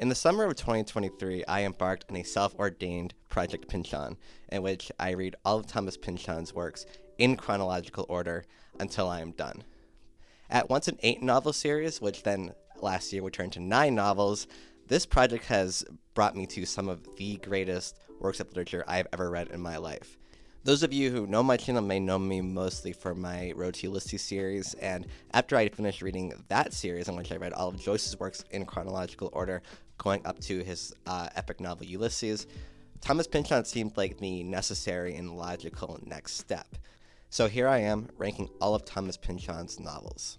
In the summer of 2023, I embarked on a self-ordained Project Pynchon, in which I read all of Thomas Pynchon's works in chronological order until I am done. At once an 8-novel series, which then last year would turn to 9 novels, this project has brought me to some of the greatest works of literature I have ever read in my life. Those of you who know my channel may know me mostly for my Road to Ulysses series, and after I finished reading that series, in which I read all of Joyce's works in chronological order, going up to his epic novel Ulysses, Thomas Pynchon seemed like the necessary and logical next step. So here I am, ranking all of Thomas Pynchon's novels.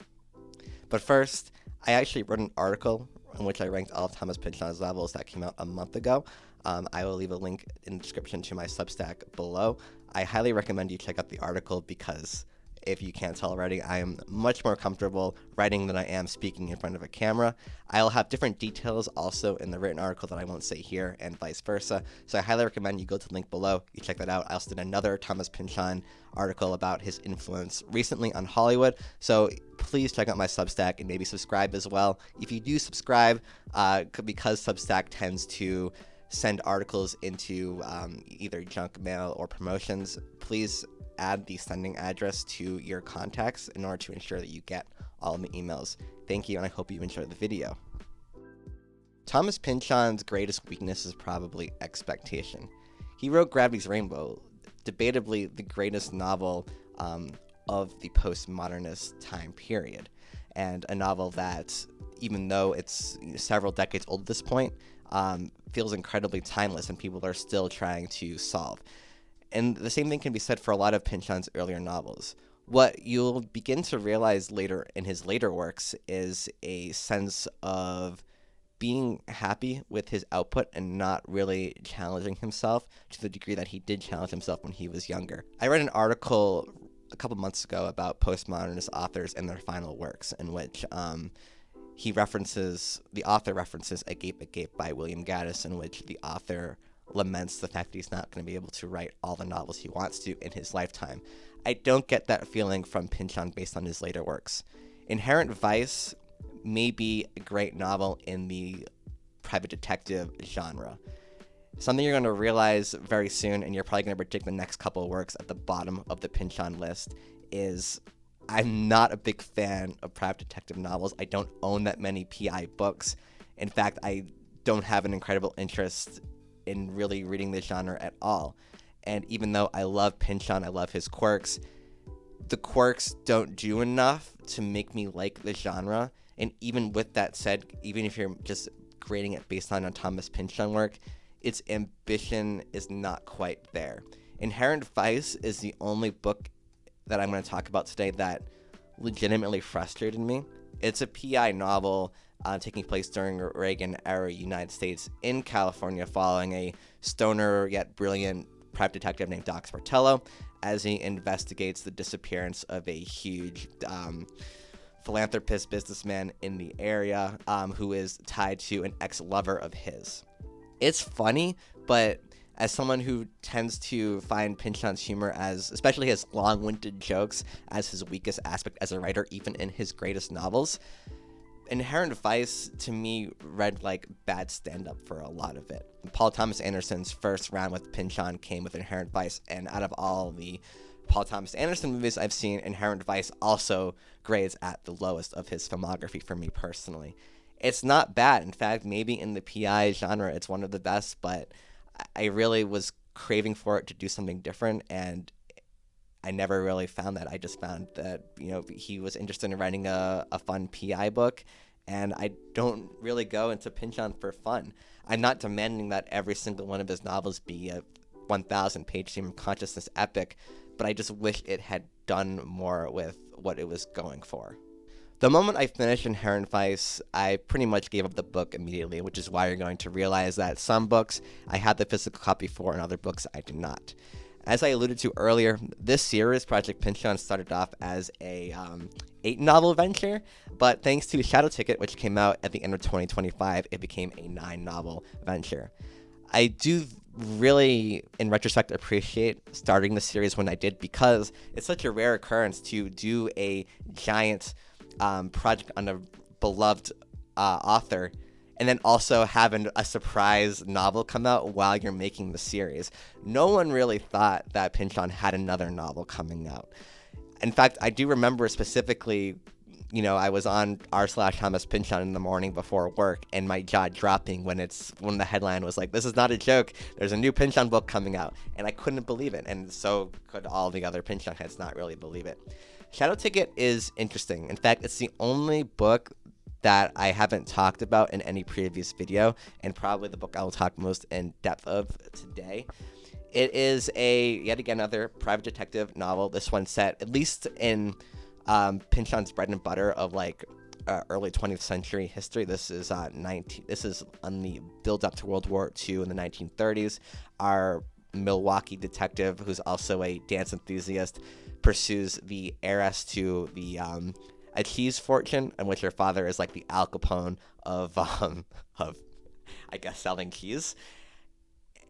But first, I actually wrote an article in which I ranked all of Thomas Pynchon's novels that came out a month ago. I will leave a link in the description to my Substack below. I highly recommend you check out the article because, if you can't tell already, I am much more comfortable writing than I am speaking in front of a camera. I'll have different details also in the written article that I won't say here, and vice versa. So I highly recommend you go to the link below, you check that out. I also did another Thomas Pynchon article about his influence recently on Hollywood, so please check out my Substack and maybe subscribe as well. If you do subscribe, because Substack tends to send articles into either junk mail or promotions, please add the sending address to your contacts in order to ensure that you get all of the emails. Thank you, and I hope you enjoy the video. Thomas Pynchon's greatest weakness is probably expectation. He wrote Gravity's Rainbow, debatably the greatest novel of the postmodernist time period, and a novel that, even though it's several decades old at this point, feels incredibly timeless and people are still trying to solve. And the same thing can be said for a lot of Pynchon's earlier novels. What you'll begin to realize later in his later works is a sense of being happy with his output and not really challenging himself to the degree that he did challenge himself when he was younger. I read an article a couple months ago about postmodernist authors and their final works, in which the author references Agape by William Gaddis, in which the author laments the fact that he's not going to be able to write all the novels he wants to in his lifetime. I don't get that feeling from Pynchon based on his later works. Inherent Vice may be a great novel in the private detective genre. Something you're going to realize very soon, and you're probably going to predict the next couple of works at the bottom of the Pynchon list, is I'm not a big fan of private detective novels. I don't own that many PI books. In fact, I don't have an incredible interest in really reading this genre at all. And even though I love Pynchon, I love his quirks, the quirks don't do enough to make me like the genre. And even with that said, even if you're just grading it based on a Thomas Pynchon work, its ambition is not quite there. Inherent Vice is the only book that I'm going to talk about today that legitimately frustrated me. It's a PI novel taking place during Reagan-era United States in California, following a stoner yet brilliant private detective named Doc Sportello as he investigates the disappearance of a huge philanthropist businessman in the area who is tied to an ex-lover of his. It's funny, but as someone who tends to find Pynchon's humor, especially his long-winded jokes, as his weakest aspect as a writer, even in his greatest novels, Inherent Vice, to me, read like bad stand-up for a lot of it. Paul Thomas Anderson's first round with Pynchon came with Inherent Vice, and out of all the Paul Thomas Anderson movies I've seen, Inherent Vice also grades at the lowest of his filmography for me personally. It's not bad. In fact, maybe in the PI genre, it's one of the best, but I really was craving for it to do something different, and I never really found that. I just found that, he was interested in writing a fun PI book, and I don't really go into Pynchon for fun. I'm not demanding that every single one of his novels be a 1,000-page stream of consciousness epic, but I just wish it had done more with what it was going for. The moment I finished Inherent Vice, I pretty much gave up the book immediately, which is why you're going to realize that some books I had the physical copy for and other books I did not. As I alluded to earlier, this series, Project Pynchon, started off as a 8-novel venture, but thanks to Shadow Ticket, which came out at the end of 2025, it became a 9-novel venture. I do really, in retrospect, appreciate starting the series when I did, because it's such a rare occurrence to do a giant project on a beloved author and then also having a surprise novel come out while you're making the series. No one really thought that Pynchon had another novel coming out. In fact, I do remember specifically, I was on r/Thomas Pynchon in the morning before work, and my jaw dropping when the headline was like, "This is not a joke. There's a new Pynchon book coming out," and I couldn't believe it, and so could all the other Pynchon heads not really believe it. Shadow Ticket is interesting. In fact, it's the only book that I haven't talked about in any previous video, and probably the book I will talk most in depth of today. It is yet again another private detective novel. This one set at least in Pynchon's bread and butter of early 20th century history. This is This is on the build up to World War II in the 1930s. Our Milwaukee detective, who's also a dance enthusiast, pursues the heiress to a cheese fortune, in which her father is like the Al Capone of I guess selling cheese.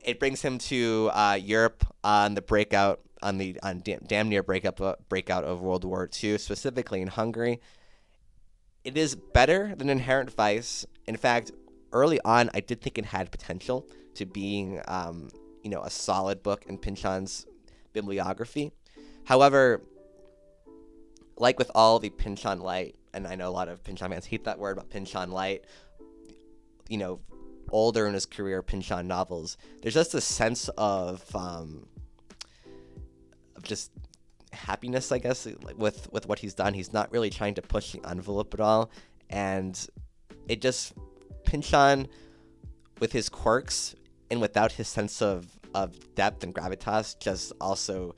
It brings him to Europe on the damn near breakout of World War II, specifically in Hungary. It is better than Inherent Vice. In fact, early on, I did think it had potential to being, a solid book in Pynchon's bibliography. However, like with all the Pynchon Light, and I know a lot of Pynchon fans hate that word, but Pynchon Light, older in his career Pynchon novels, there's just a sense of just happiness, I guess, with what he's done. He's not really trying to push the envelope at all, and it just, Pynchon, with his quirks and without his sense of depth and gravitas, just also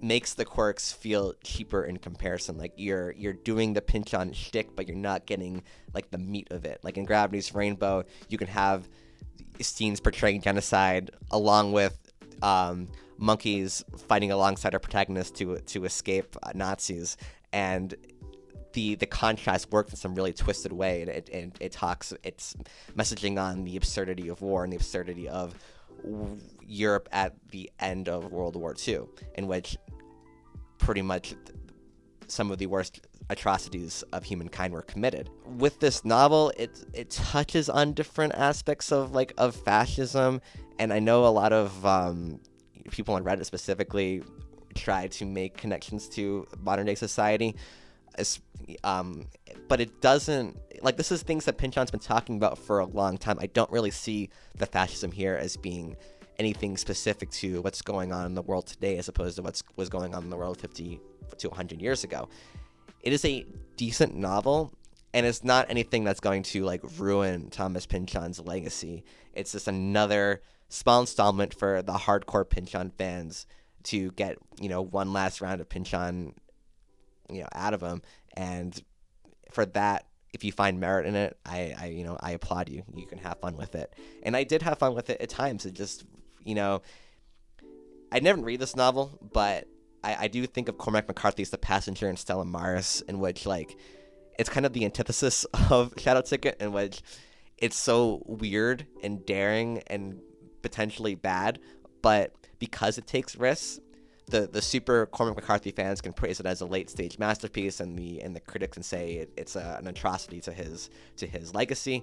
makes the quirks feel cheaper in comparison. Like you're doing the Pynchon shtick, but you're not getting like the meat of it. Like in Gravity's Rainbow, you can have scenes portraying genocide along with monkeys fighting alongside our protagonist to escape Nazis, and the contrast works in some really twisted way, and it's messaging on the absurdity of war and the absurdity of Europe at the end of World War II, in which pretty much some of the worst atrocities of humankind were committed. With this novel, it touches on different aspects of fascism, and I know a lot of people on Reddit specifically try to make connections to modern day society, but it doesn't, this is things that Pynchon's been talking about for a long time. I don't really see the fascism here as being anything specific to what's going on in the world today, as opposed to what was going on in the world 50 to 100 years ago. It is a decent novel, and it's not anything that's going to ruin Thomas Pynchon's legacy. It's just another small installment for the hardcore Pynchon fans to get one last round of Pynchon out of him, and for that, if you find merit in it, I applaud you. You can have fun with it, and I did have fun with it at times. It just I never read this novel, but I do think of Cormac McCarthy's The Passenger and Stella Maris, in which it's kind of the antithesis of Shadow Ticket, in which it's so weird and daring and potentially bad, but because it takes risks, the super Cormac McCarthy fans can praise it as a late stage masterpiece, and the critics can say it's an atrocity to his legacy.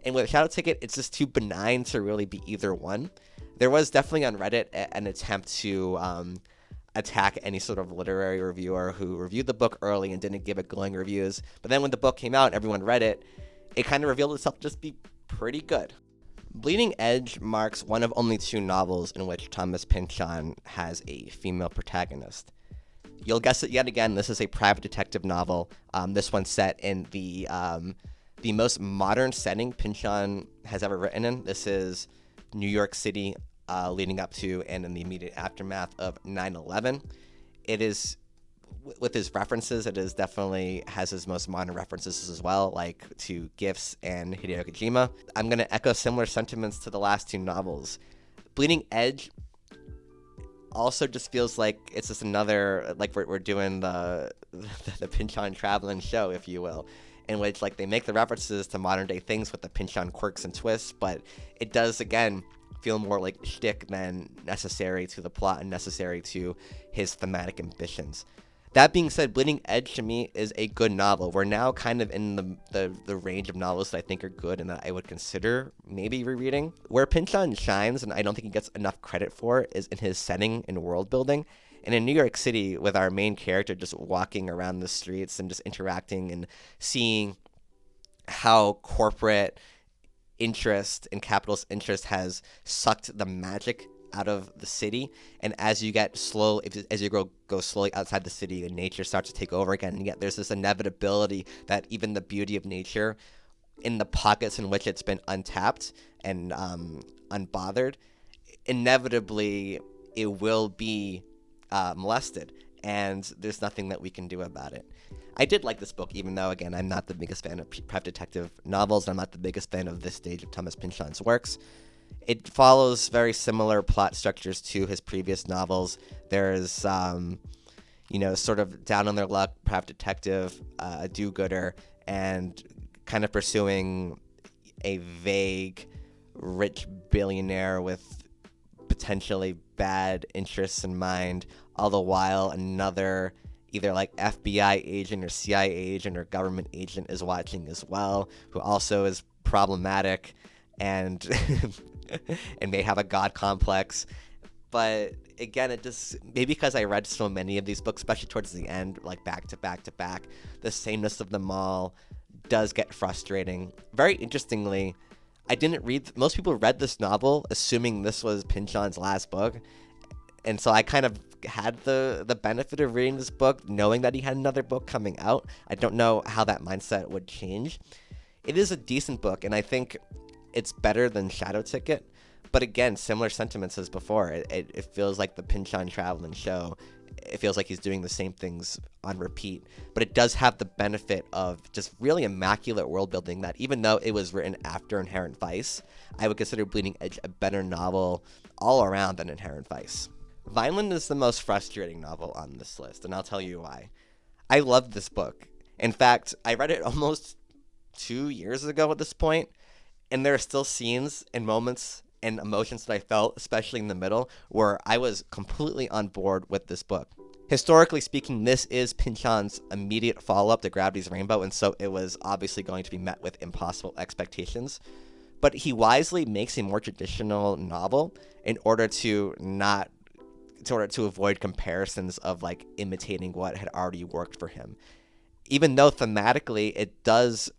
And with Shadow Ticket, it's just too benign to really be either one. There was definitely on Reddit an attempt to attack any sort of literary reviewer who reviewed the book early and didn't give it glowing reviews. But then when the book came out and everyone read it, it kind of revealed itself to just be pretty good. Bleeding Edge marks one of only 2 novels in which Thomas Pynchon has a female protagonist. You'll guess it yet again, this is a private detective novel. This one's set in the most modern setting Pynchon has ever written in. This is New York City, leading up to and in the immediate aftermath of 9/11. It is, with his references, it is definitely has his most modern references as well, like to GIFs and Hideo Kojima. I'm going to echo similar sentiments to the last 2 novels. Bleeding Edge also just feels like it's just another, we're doing the Pynchon traveling show, if you will, in which they make the references to modern day things with the Pynchon quirks and twists, but it does again feel more like shtick than necessary to the plot and necessary to his thematic ambitions. That being said, Bleeding Edge to me is a good novel. We're now kind of in the range of novels that I think are good and that I would consider maybe rereading. Where Pynchon shines, and I don't think he gets enough credit for, is in his setting and world building. And in New York City, with our main character just walking around the streets and just interacting and seeing how corporate interest and capitalist interest has sucked the magic out of the city, and as you get slow as you go slowly outside the city and nature starts to take over again, and yet there's this inevitability that even the beauty of nature in the pockets in which it's been untapped and unbothered, inevitably it will be molested, and there's nothing that we can do about it. I did like this book, even though, again, I'm not the biggest fan of private detective novels. I'm not the biggest fan of this stage of Thomas Pynchon's works. It follows very similar plot structures to his previous novels. There's, sort of down on their luck private detective, a do-gooder, and kind of pursuing a vague rich billionaire with potentially bad interests in mind, all the while another either like FBI agent or CIA agent or government agent is watching as well, who also is problematic and and may have a god complex. But again, it just, maybe because I read so many of these books, especially towards the end, like back to back to back, the sameness of them all does get frustrating. Very interestingly, I didn't read, most people read this novel assuming this was Pynchon's last book, and so I kind of had the benefit of reading this book knowing that he had another book coming out. I don't know how that mindset would change. It is a decent book, and I think it's better than Shadow Ticket, but again, similar sentiments as before. It feels like the Pynchon traveling show. It feels like he's doing the same things on repeat, but it does have the benefit of just really immaculate world building that, even though it was written after Inherent Vice, I would consider Bleeding Edge a better novel all around than Inherent Vice. Vineland is the most frustrating novel on this list, and I'll tell you why. I loved this book. In fact, I read it almost 2 years ago at this point, and there are still scenes and moments and emotions that I felt, especially in the middle, where I was completely on board with this book. Historically speaking, this is Pynchon's immediate follow-up to Gravity's Rainbow, and so it was obviously going to be met with impossible expectations. But he wisely makes a more traditional novel in order to avoid comparisons of like imitating what had already worked for him. Even though thematically it does,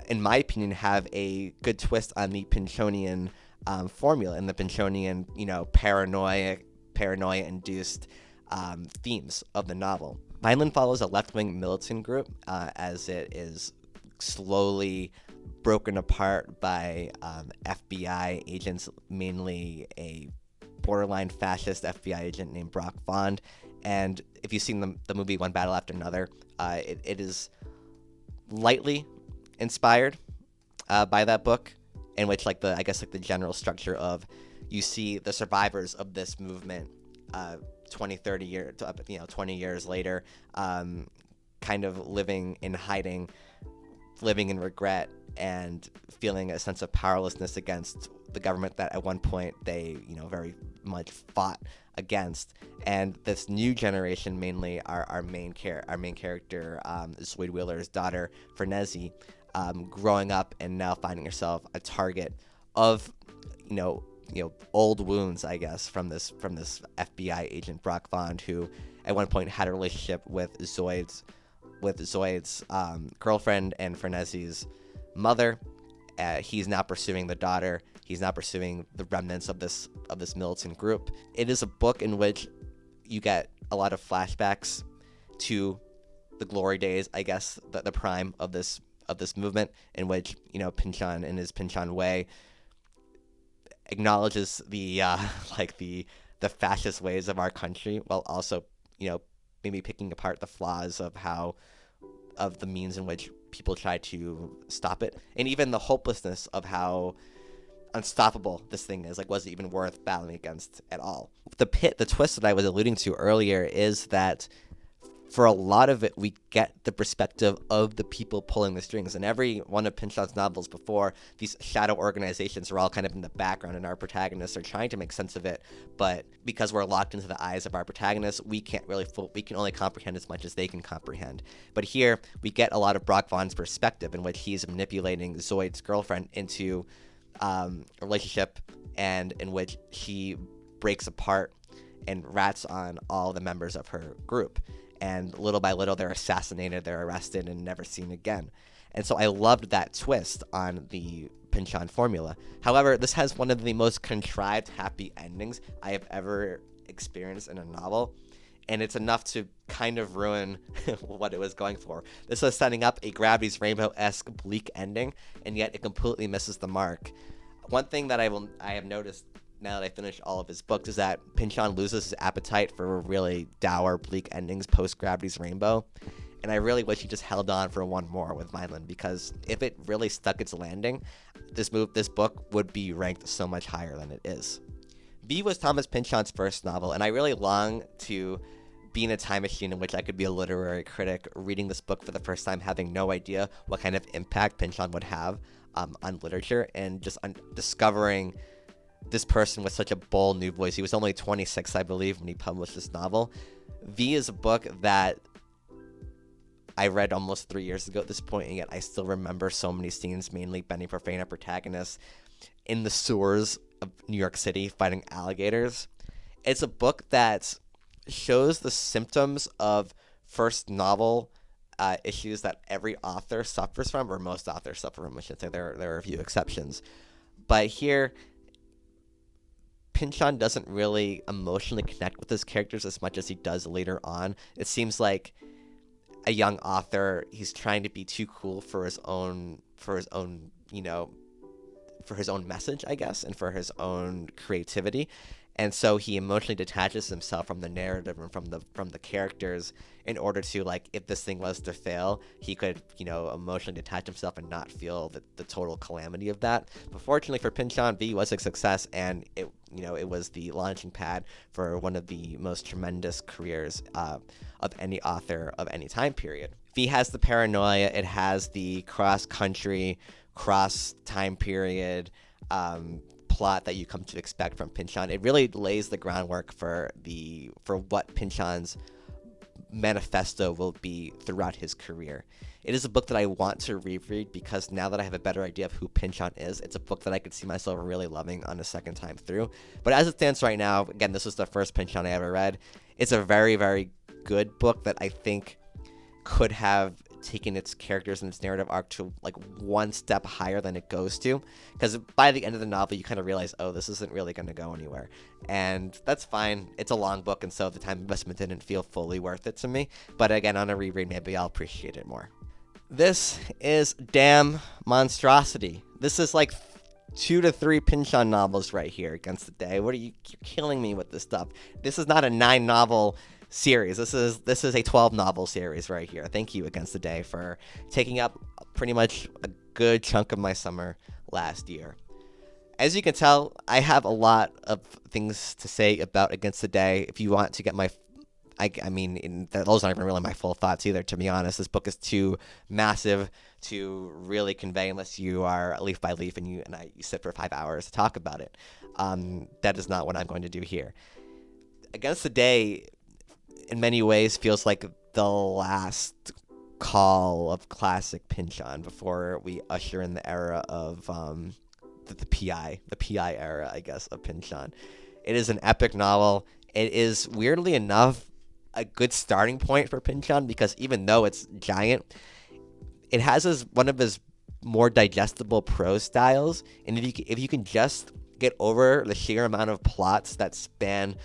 in my opinion, have a good twist on the Pynchonian formula and the Pynchonian, paranoia-induced themes of the novel. Vineland follows a left-wing militant group as it is slowly broken apart by FBI agents, mainly a borderline fascist FBI agent named Brock Bond. And if you've seen the movie One Battle After Another, it is lightly inspired by that book, in which the general structure of, you see the survivors of this movement 20 years later, kind of living in hiding, living in regret, and feeling a sense of powerlessness against the government that at one point they very much fought against. And this new generation, mainly our main character, Zoe Wheeler's daughter Fernesi, growing up and now finding herself a target of old wounds, I guess, from this FBI agent Brock Bond, who at one point had a relationship with Zoid's girlfriend and Fernesi's mother. He's now pursuing the daughter. He's now pursuing the remnants of this militant group. It is a book in which you get a lot of flashbacks to the glory days, I guess, the prime of this movement, in which Pynchon, in his Pynchon way, acknowledges the fascist ways of our country, while also maybe picking apart the flaws of the means in which people try to stop it, and even the hopelessness of how unstoppable this thing is. Like, was it even worth battling against at all? The twist that I was alluding to earlier is that for a lot of it, we get the perspective of the people pulling the strings. In every one of Pynchon's novels before, these shadow organizations are all kind of in the background, and our protagonists are trying to make sense of it. But because we're locked into the eyes of our protagonists, we can't really we can only comprehend as much as they can comprehend. But here, we get a lot of Brock Vaughn's perspective, in which he's manipulating Zoid's girlfriend into a relationship, and in which she breaks apart and rats on all the members of her group. And little by little, they're assassinated, they're arrested, and never seen again. And so I loved that twist on the Pynchon formula. However, this has one of the most contrived happy endings I have ever experienced in a novel. And it's enough to kind of ruin what it was going for. This was setting up a Gravity's Rainbow-esque bleak ending, and yet it completely misses the mark. One thing that I have noticed now that I finished all of his books is that Pynchon loses his appetite for really dour, bleak endings post Gravity's Rainbow. And I really wish he just held on for one more with Vineland, because if it really stuck its landing, this book would be ranked so much higher than it is. V was Thomas Pynchon's first novel, and I really long to be in a time machine in which I could be a literary critic, reading this book for the first time, having no idea what kind of impact Pynchon would have on literature, and just discovering this person with such a bold new voice. He was only 26, I believe, when he published this novel. V is a book that I read almost 3 years ago at this point, and yet I still remember so many scenes, mainly Benny Profana, protagonist, in the sewers of New York City fighting alligators. It's a book that shows the symptoms of first novel issues that every author suffers from, or most authors suffer from. I should say there are a few exceptions. But here, Pynchon doesn't really emotionally connect with his characters as much as he does later on. It seems like a young author, he's trying to be too cool for his own message, I guess, and for his own creativity. And so he emotionally detaches himself from the narrative and from the characters in order to, like, if this thing was to fail, he could, emotionally detach himself and not feel the total calamity of that. But fortunately for Pynchon, V was a success, and it was the launching pad for one of the most tremendous careers of any author of any time period. V has the paranoia, it has the cross-country, cross-time period plot that you come to expect from Pynchon. It really lays the groundwork for what Pynchon's manifesto will be throughout his career. It is a book that I want to reread, because now that I have a better idea of who Pynchon is, it's a book that I could see myself really loving on a second time through. But as it stands right now, again, this was the first Pynchon I ever read. It's a very, very good book that I think could have taken its characters and its narrative arc to like one step higher than it goes to, because by the end of the novel you kind of realize, oh, this isn't really going to go anywhere, and that's fine. It's a long book, and so the time investment didn't feel fully worth it to me, but again, on a reread maybe I'll appreciate it more. This is damn monstrosity. This is like 2 to 3 Pynchon novels right here against the day. What are you're killing me with this stuff. This is not a 9 novel series. This is a 12 novel series right here. Thank you, Against the Day, for taking up pretty much a good chunk of my summer last year. As you can tell, I have a lot of things to say about Against the Day. If you want to get my those aren't even really my full thoughts either, to be honest. This book is too massive to really convey unless you are leaf by leaf and you sit for 5 hours to talk about it. That is not what I'm going to do here. Against the Day, in many ways, feels like the last call of classic Pynchon before we usher in the era of the PI era, I guess, of Pynchon. It is an epic novel. It is, weirdly enough, a good starting point for Pynchon, because even though it's giant, it has one of his more digestible prose styles. And if you can just get over the sheer amount of plots that span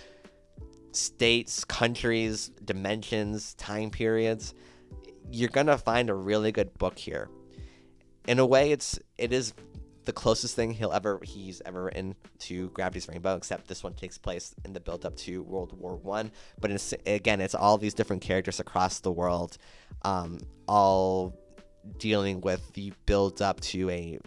states, countries, dimensions, time periods, you're gonna find a really good book here. In a way, it is the closest thing he's ever written to Gravity's Rainbow, except this one takes place in the build-up to World War I. But it's all these different characters across the world, all dealing with the build-up to a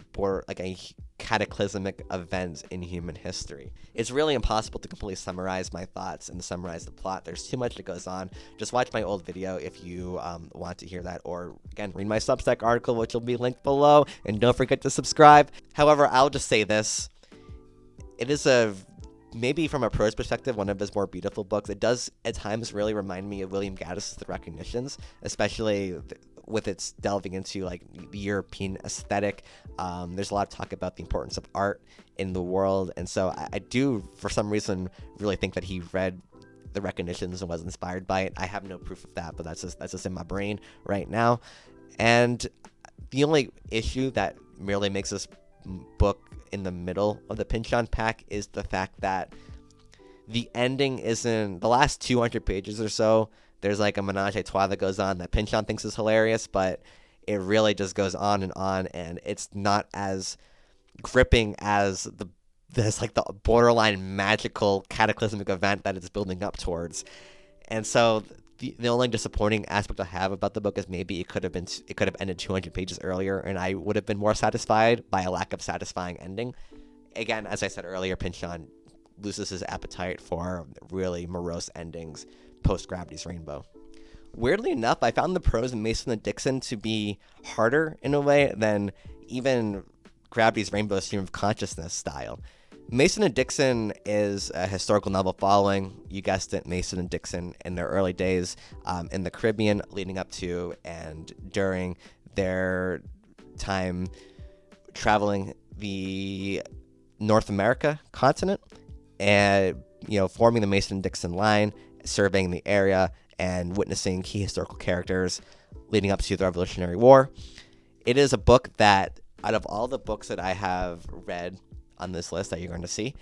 cataclysmic event in human history. It's really impossible to completely summarize my thoughts and summarize the plot. There's too much that goes on. Just watch my old video if you want to hear that, or again, read my Substack article, which will be linked below, and don't forget to subscribe. However, I'll just say this. It is maybe from a prose perspective, one of his more beautiful books. It does at times really remind me of William Gaddis's The Recognitions, especially with its delving into like the European aesthetic. There's a lot of talk about the importance of art in the world, and so I do, for some reason, really think that he read The Recognitions and was inspired by it. I have no proof of that, but that's just in my brain right now. And the only issue that merely makes this book in the middle of the Pynchon pack is the fact that the ending isn't the last 200 pages or so. There's like a menage a trois that goes on that Pynchon thinks is hilarious, but it really just goes on, and it's not as gripping as this like the borderline magical cataclysmic event that it's building up towards. And so the only disappointing aspect I have about the book is maybe it could have ended 200 pages earlier, and I would have been more satisfied by a lack of satisfying ending. Again, as I said earlier, Pynchon loses his appetite for really morose endings post Gravity's Rainbow. Weirdly enough, I found the prose in Mason and Dixon to be harder in a way than even Gravity's Rainbow Stream of Consciousness style. Mason and Dixon is a historical novel following, you guessed it, Mason and Dixon in their early days in the Caribbean, leading up to and during their time traveling the North America continent, and forming the Mason and Dixon line, surveying the area, and witnessing key historical characters leading up to the Revolutionary War. It is a book that, out of all the books that I have read on this list that you're going to see,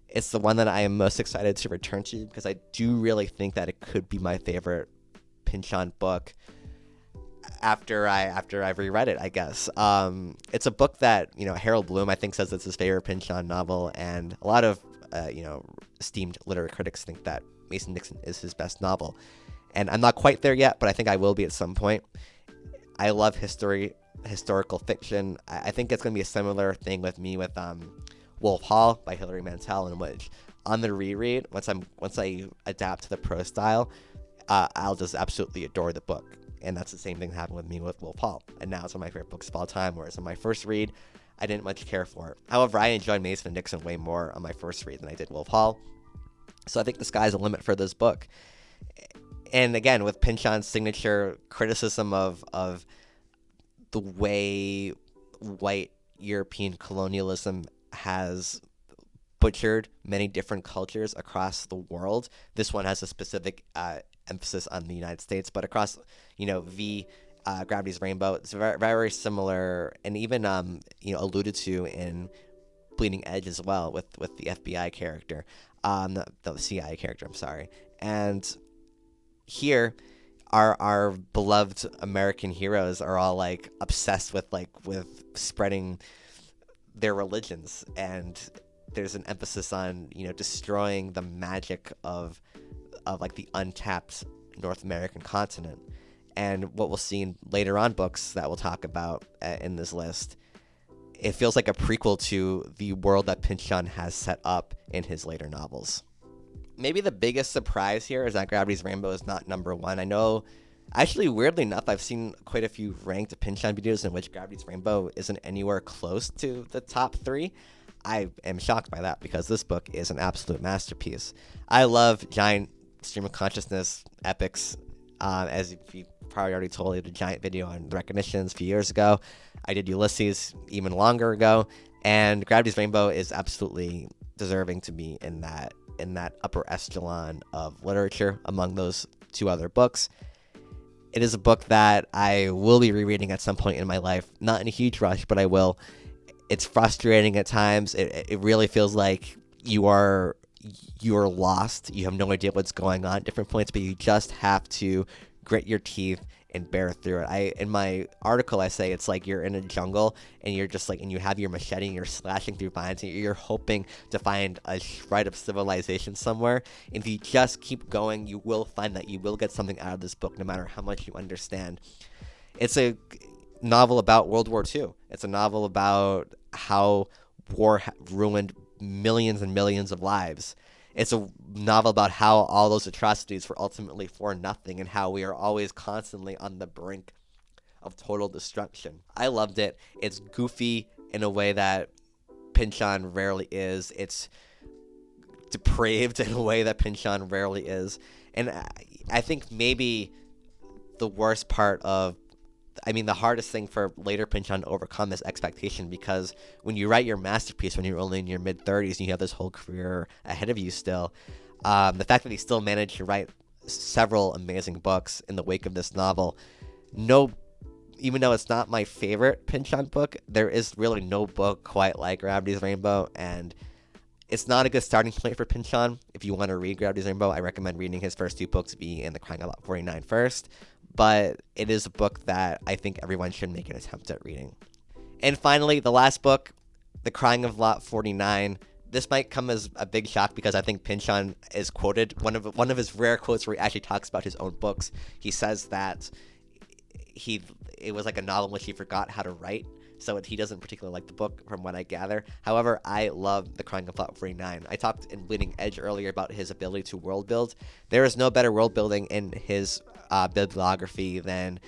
it's the one that I am most excited to return to, because I do really think that it could be my favorite Pynchon book after I've reread it, I guess. It's a book that, Harold Bloom, I think, says it's his favorite Pynchon novel, and a lot of, esteemed literary critics think that Mason Dixon is his best novel. And I'm not quite there yet, but I think I will be at some point. I love historical fiction. I think it's going to be a similar thing with me with Wolf Hall by Hilary Mantel, in which on the reread, once I adapt to the prose style, I'll just absolutely adore the book. And that's the same thing that happened with me with Wolf Hall. And now it's one of my favorite books of all time, whereas on my first read, I didn't much care for it. However, I enjoyed Mason and Dixon way more on my first read than I did Wolf Hall. So I think the sky's the limit for this book. And again, with Pynchon's signature criticism of the way white European colonialism has butchered many different cultures across the world, this one has a specific emphasis on the United States, but across, Gravity's Rainbow, it's very, very similar, and even alluded to in Bleeding Edge as well, with the FBI character, the CIA character, I'm sorry. And here, our beloved American heroes are all like obsessed with spreading their religions, and there's an emphasis on destroying the magic of like the untapped North American continent. And what we'll see in later on books that we'll talk about in this list, it feels like a prequel to the world that Pynchon has set up in his later novels. Maybe the biggest surprise here is that Gravity's Rainbow is not number one. I know, actually, weirdly enough, I've seen quite a few ranked Pynchon videos in which Gravity's Rainbow isn't anywhere close to the top 3. I am shocked by that, because this book is an absolute masterpiece. I love giant stream of consciousness epics. As you probably already told, I did a giant video on The Recognitions a few years ago. I did Ulysses even longer ago, and Gravity's Rainbow is absolutely deserving to be in that upper echelon of literature among those 2 other books. It is a book that I will be rereading at some point in my life, not in a huge rush, but I will. It's frustrating at times. It really feels like you're lost. You have no idea what's going on at different points, but you just have to grit your teeth and bear through it. In my article, I say it's like you're in a jungle, and you're just and you have your machete, and you're slashing through vines, and you're hoping to find a shred of civilization somewhere. And if you just keep going, you will find that you will get something out of this book, no matter how much you understand. It's a novel about World War II. It's a novel about how war ruined millions and millions of lives. It's a novel about how all those atrocities were ultimately for nothing and how we are always constantly on the brink of total destruction. I loved it. It's goofy in a way that Pynchon rarely is. It's depraved in a way that Pynchon rarely is. And I think maybe the worst part of, I mean, the hardest thing for later Pynchon to overcome is expectation, because when you write your masterpiece when you're only in your mid-30s and you have this whole career ahead of you still, the fact that he still managed to write several amazing books in the wake of this novel, no, even though it's not my favorite Pynchon book, there is really no book quite like Gravity's Rainbow, and it's not a good starting point for Pynchon. If you want to read Gravity's Rainbow, I recommend reading his first two books, V and The Crying Out Loud 49 first. But it is a book that I think everyone should make an attempt at reading. And finally, the last book, The Crying of Lot 49. This might come as a big shock because I think Pynchon is quoted. One of his rare quotes where he actually talks about his own books. He says that it was like a novel in which he forgot how to write. So he doesn't particularly like the book, from what I gather. However, I love The Crying of Lot 49. I talked in Bleeding Edge earlier about his ability to world build. There is no better world building in his bibliography than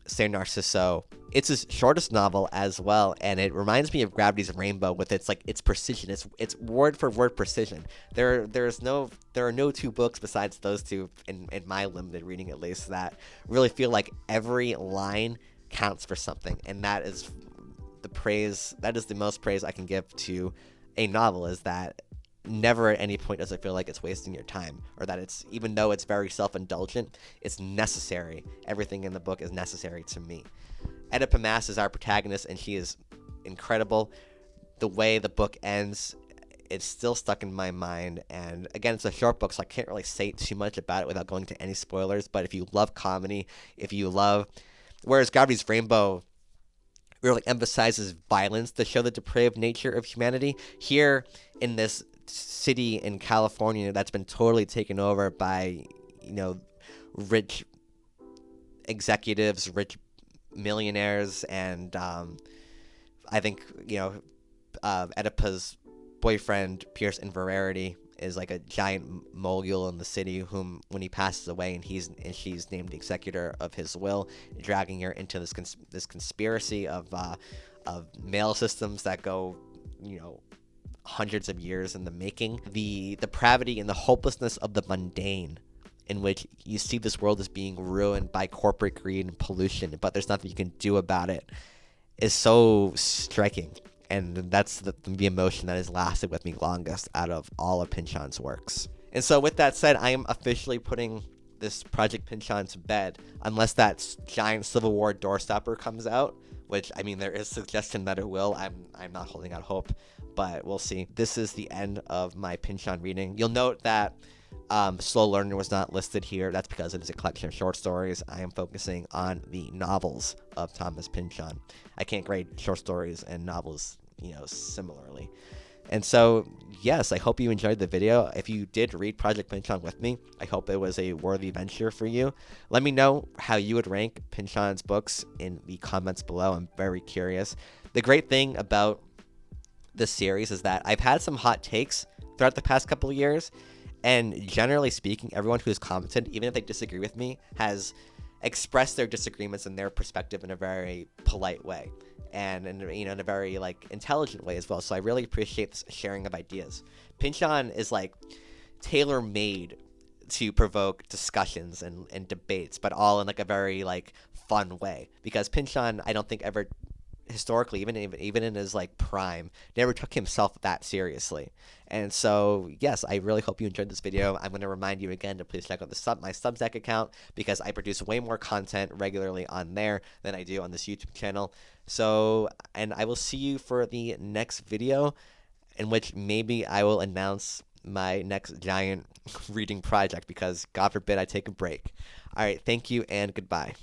Saint Narciso. It's his shortest novel as well, and it reminds me of Gravity's Rainbow with its precision. It's word for word precision. There are no two books besides those two, in my limited reading at least, that really feel like every line counts for something, and that is the most praise I can give to a novel, is that never at any point does it feel like it's wasting your time, or that it's, even though it's very self-indulgent, it's necessary. Everything in the book is necessary to me. Oedipa Maas is our protagonist, and she is incredible. The way the book ends, it's still stuck in my mind, and again, it's a short book, so I can't really say too much about it without going to any spoilers, but if you love comedy, whereas Gravity's Rainbow really emphasizes violence to show the depraved nature of humanity, here in this city in California that's been totally taken over by, rich executives, rich millionaires, and I think, Oedipa's boyfriend, Pierce Inverarity, is like a giant mogul in the city whom, when he passes away, and she's named the executor of his will, dragging her into this conspiracy of mail systems that go, hundreds of years in the making. The depravity and the hopelessness of the mundane, in which you see this world as being ruined by corporate greed and pollution, but there's nothing you can do about it, is so striking. And that's the emotion that has lasted with me longest out of all of Pynchon's works. And so with that said, I am officially putting this Project Pynchon to bed, unless that giant Civil War doorstopper comes out, which, I mean, there is suggestion that it will. I'm not holding out hope, but we'll see. This is the end of my Pynchon reading. You'll note that Slow Learner was not listed here. That's because it is a collection of short stories. I am focusing on the novels of Thomas Pynchon. I can't grade short stories and novels, similarly. And so, yes, I hope you enjoyed the video. If you did read Project Pynchon with me, I hope it was a worthy venture for you. Let me know how you would rank Pynchon's books in the comments below. I'm very curious. The great thing about this series is that I've had some hot takes throughout the past couple of years, and generally speaking, everyone who has commented, even if they disagree with me, has expressed their disagreements and their perspective in a very polite way, and in a very intelligent way as well. So I really appreciate this sharing of ideas. Pynchon is tailor-made to provoke discussions and debates, but all in a very fun way, because Pynchon, I don't think ever historically, even in his prime, never took himself that seriously. And so, yes, I really hope you enjoyed this video. I'm going to remind you again to please check out my Substack account, because I produce way more content regularly on there than I do on this YouTube channel. So, and I will see you for the next video, in which maybe I will announce my next giant reading project, because God forbid I take a break. All right, thank you and goodbye.